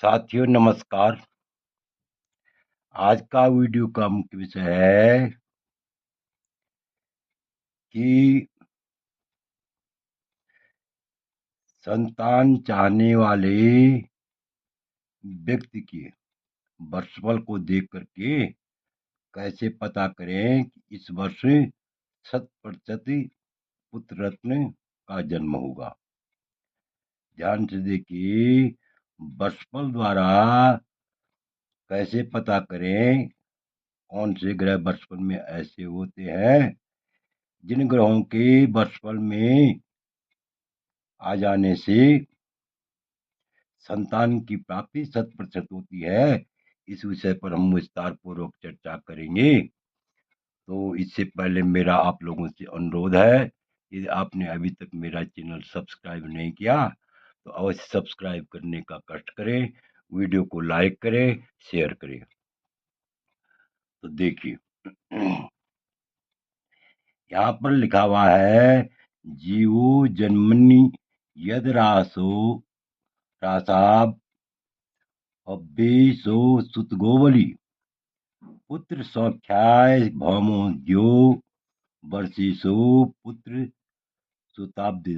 साथियों नमस्कार। आज का वीडियो का मुख्य विषय है कि संतान चाहने वाले व्यक्ति के वर्षफल को देख करके कैसे पता करें कि इस वर्ष 100% पुत्र रत्न का जन्म होगा। ध्यान से देखिए, वर्षफल द्वारा कैसे पता करें कौन से ग्रह वर्षफल में ऐसे होते हैं जिन ग्रहों के वर्षफल में आ जाने से संतान की प्राप्ति 100% होती है। इस विषय पर हम विस्तार पूर्वक चर्चा करेंगे। तो इससे पहले मेरा आप लोगों से अनुरोध है, यदि आपने अभी तक मेरा चैनल सब्सक्राइब नहीं किया तो अवश्य सब्सक्राइब करने का कष्ट करें, वीडियो को लाइक करें, शेयर करें। तो देखिए, यहाँ पर लिखा हुआ है, जीवो जन्मनि यद रासो रासाब अव्येशो सुतगोवली पुत्र सौख्याय भौमो द्यो वर्षेशो पुत्र सुताब्दी।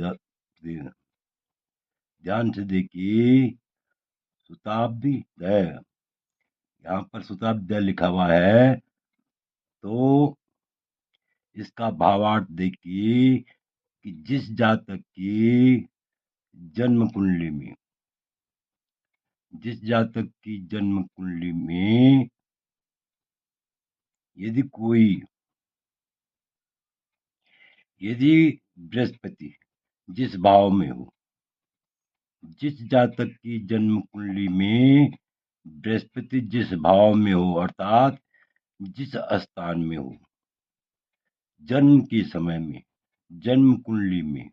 ध्यान से देखिए, सुताब्दी यहाँ पर सुताब्दी लिखा हुआ है, तो इसका भावार्थ देखिए कि जिस जातक की जन्म कुंडली में यदि बृहस्पति जिस भाव में हो, जिस जातक की जन्म कुंडली में बृहस्पति जिस भाव में हो, अर्थात जिस स्थान में हो, जन्म के समय में जन्म कुंडली में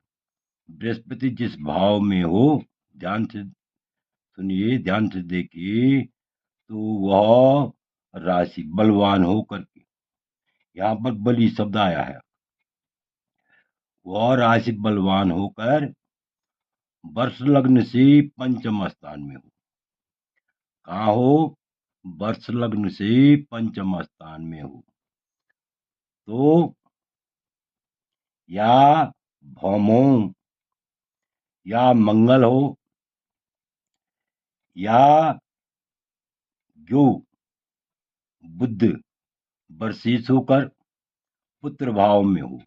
बृहस्पति जिस भाव में हो, ध्यान से सुनिए, ध्यान से देखिए, तो वह राशि बलवान होकर के, यहाँ पर बली शब्द आया है, वह राशि बलवान होकर वर्ष लग्न से पंचम स्थान में हो। कहाँ हो? वर्ष लग्न से पंचम स्थान में हो, तो या भौमो या मंगल हो या जो बुध वर्षीश होकर पुत्र भाव में हो,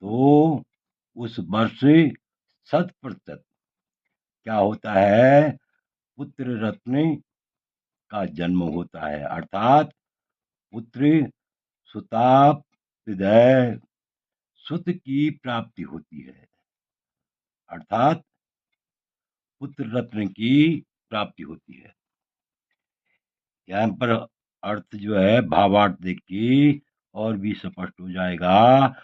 तो उस वर्ष 100% क्या होता है? पुत्र रत्न का जन्म होता है, अर्थात पुत्र सुताप हृदय सुत की प्राप्ति होती है, अर्थात पुत्र रत्न की प्राप्ति होती है। यहाँ पर अर्थ जो है, भावार्थ देखिए और भी स्पष्ट हो जाएगा।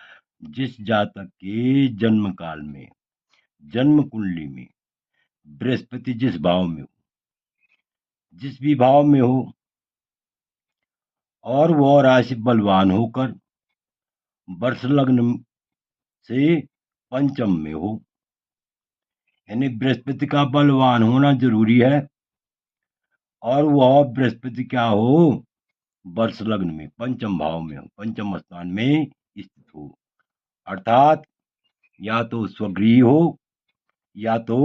जिस जातक के जन्म काल में जन्म कुंडली में बृहस्पति जिस भाव में हो, जिस भी भाव में हो, और वह राशि बलवान होकर वर्ष लग्न से पंचम में हो, यानी बृहस्पति का बलवान होना जरूरी है, और वह बृहस्पति क्या हो? वर्ष लग्न में पंचम भाव में हो, पंचम स्थान में स्थित हो, अर्थात या तो स्वगृही हो या तो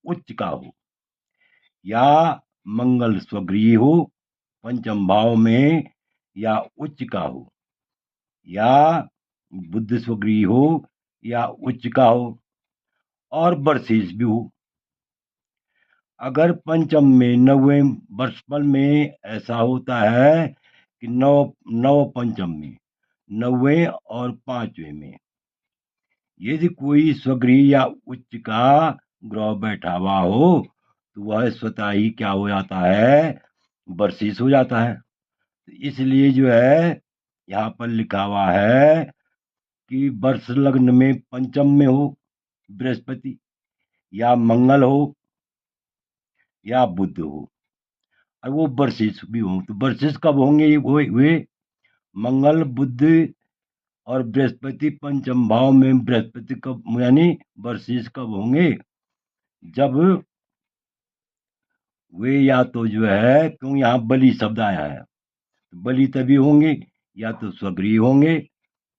उच्च का हो, या मंगल स्वगृही हो पंचम भाव में या उच्च का हो, या बुध स्वगृही हो या उच्च का हो, और वर्षीश भी हो। अगर पंचम में नवे वर्षफल में ऐसा होता है कि नव पंचम में, नवे और पांचवे में यदि कोई स्वगृही या उच्च का ग्रह बैठा हुआ हो, तो वह स्वतः ही क्या हो जाता है? वर्षीश हो जाता है। तो इसलिए जो है, यहाँ पर लिखा हुआ है कि वर्ष लग्न में पंचम में हो बृहस्पति, या मंगल हो या बुध हो, और वो वर्षीश भी हो। तो वर्षीश कब होंगे? ये वे मंगल बुध और बृहस्पति पंचम भाव में बृहस्पति कब, यानी वर्षीश कब होंगे? जब वे या तो जो है, क्यों यहाँ बलि शब्द आया है, बलि तभी होंगे या तो स्वगृही होंगे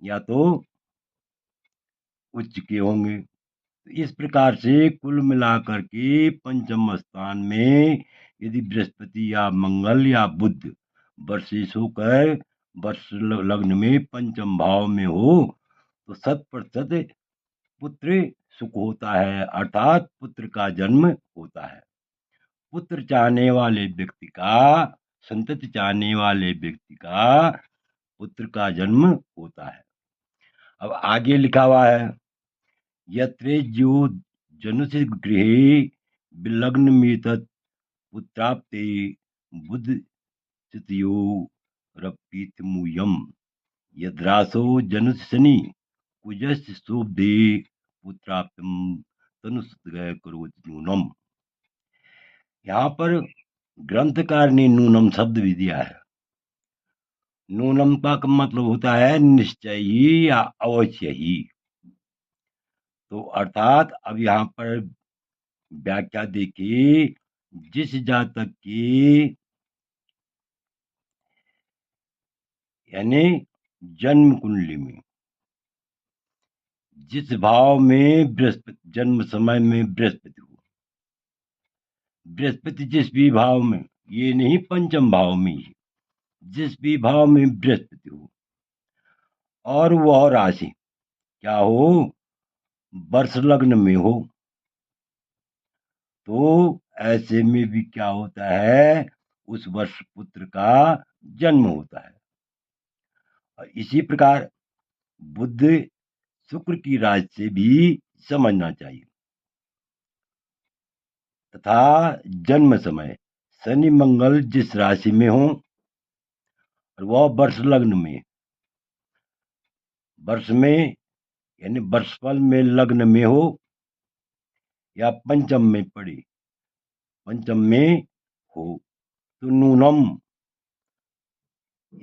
या तो उच्च के होंगे। तो इस प्रकार से कुल मिलाकर के पंचम स्थान में यदि बृहस्पति या मंगल या बुध वर्षेश होकर वर्ष लग्न में पंचम भाव में हो तो 100% पुत्र सुख होता है, अर्थात पुत्र का जन्म होता है। पुत्र चाहने वाले व्यक्ति का, संतति चाहने वाले व्यक्ति का पुत्र का जन्म होता है। अब आगे लिखा हुआ है, यत्रे जो जनुष गृहे विलग्न में पुत्राप्ते बुध स्थितियो रपितमुयम यद्रासो जनुष शनि कुजस्य शोभे पुत्राप्तम तनुसुतगय करोति नूनम। यहाँ पर ग्रंथकार ने नूनम शब्द भी दिया है। नूनम का मतलब होता है निश्चय ही या अवश्य ही। तो अर्थात अब यहाँ पर व्याख्या देखिए, जिस जातक की यानी जन्म कुंडली में जिस भाव में बृहस्पति, जन्म समय में बृहस्पति हो, बृहस्पति जिस भी भाव में, ये नहीं पंचम भाव में ही, जिस भी भाव में बृहस्पति हो और वह राशि क्या हो, वर्ष लग्न में हो, तो ऐसे में भी क्या होता है, उस वर्ष पुत्र का जन्म होता है। और इसी प्रकार बुध शुक्र की राशि से भी समझना चाहिए। तथा जन्म समय शनि मंगल जिस राशि में हो और वह वर्ष लग्न में, वर्ष में यानी वर्षफल में लग्न में हो या पंचम में पड़े, पंचम में हो, तो नूनम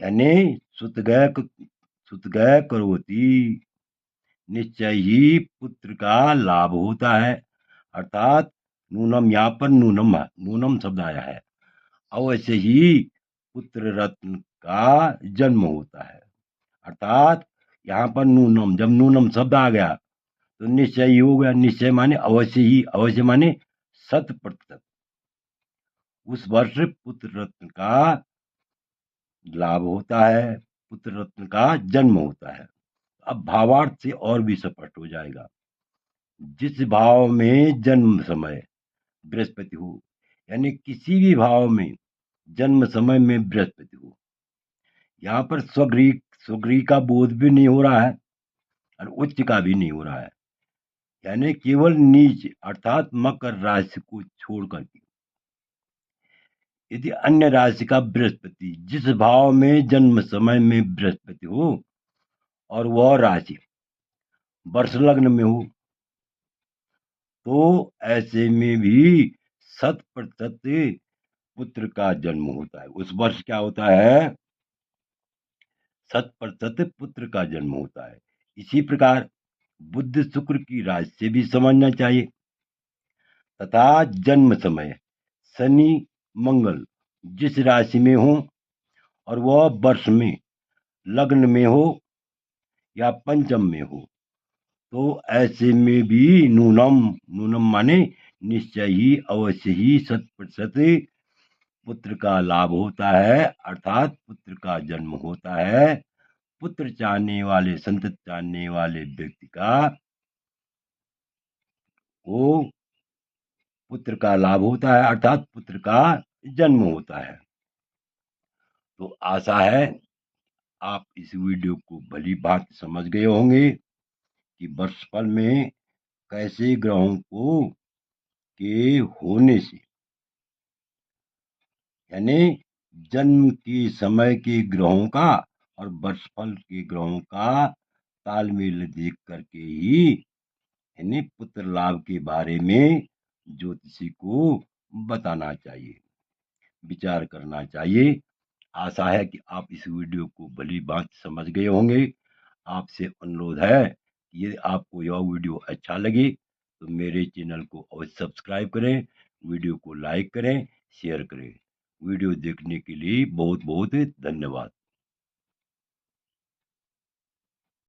यानी सुतगय करोति, निश्चय ही पुत्र का लाभ होता है। अर्थात नूनम, यहाँ पर नूनम शब्द आया है, अवश्य ही पुत्र रत्न का जन्म होता है। अर्थात यहाँ पर नूनम, जब नूनम शब्द आ गया तो निश्चय ही हो गया। निश्चय माने अवश्य ही, अवश्य माने 100%। उस वर्ष पुत्र रत्न का लाभ होता है, पुत्र रत्न का जन्म होता है। अब भावार्थ से और भी स्पष्ट हो जाएगा। जिस भाव में जन्म समय बृहस्पति हो, यानी किसी भी भाव में जन्म समय में बृहस्पति हो, यहाँ पर स्वगृह का बोध भी नहीं हो रहा है और उच्च का भी नहीं हो रहा है, यानी केवल नीच अर्थात मकर राशि को छोड़ करके यदि अन्य राशि का बृहस्पति जिस भाव में जन्म समय में बृहस्पति हो और वह राशि वर्ष लग्न में हो, तो ऐसे में भी 100% पुत्र का जन्म होता है। उस वर्ष क्या होता है, 100% पुत्र का जन्म होता है। इसी प्रकार बुध शुक्र की राशि से भी समझना चाहिए। तथा जन्म समय शनि मंगल जिस राशि में हो और वह वर्ष में लग्न में हो या पंचम में हो, तो ऐसे में भी नूनम माने निश्चय ही, अवश्य ही 100% पुत्र का लाभ होता है, अर्थात पुत्र का जन्म होता है। पुत्र चाहने वाले, संतति चाहने वाले व्यक्ति का वो पुत्र का लाभ होता है, अर्थात पुत्र का जन्म होता है। तो आशा है आप इस वीडियो को भली बात समझ गए होंगे कि वर्षफल में कैसे ग्रहों को के होने से, यानी जन्म के समय के ग्रहों का और वर्षफल के ग्रहों का तालमेल देख करके ही, यानी पुत्र लाभ के बारे में ज्योतिषी को बताना चाहिए, विचार करना चाहिए। आशा है कि आप इस वीडियो को भली बात समझ गए होंगे। आपसे अनुरोध है कि यदि आपको यह वीडियो अच्छा लगे तो मेरे चैनल को अवश्य सब्सक्राइब करें, वीडियो को लाइक करें, शेयर करें। वीडियो देखने के लिए बहुत बहुत धन्यवाद।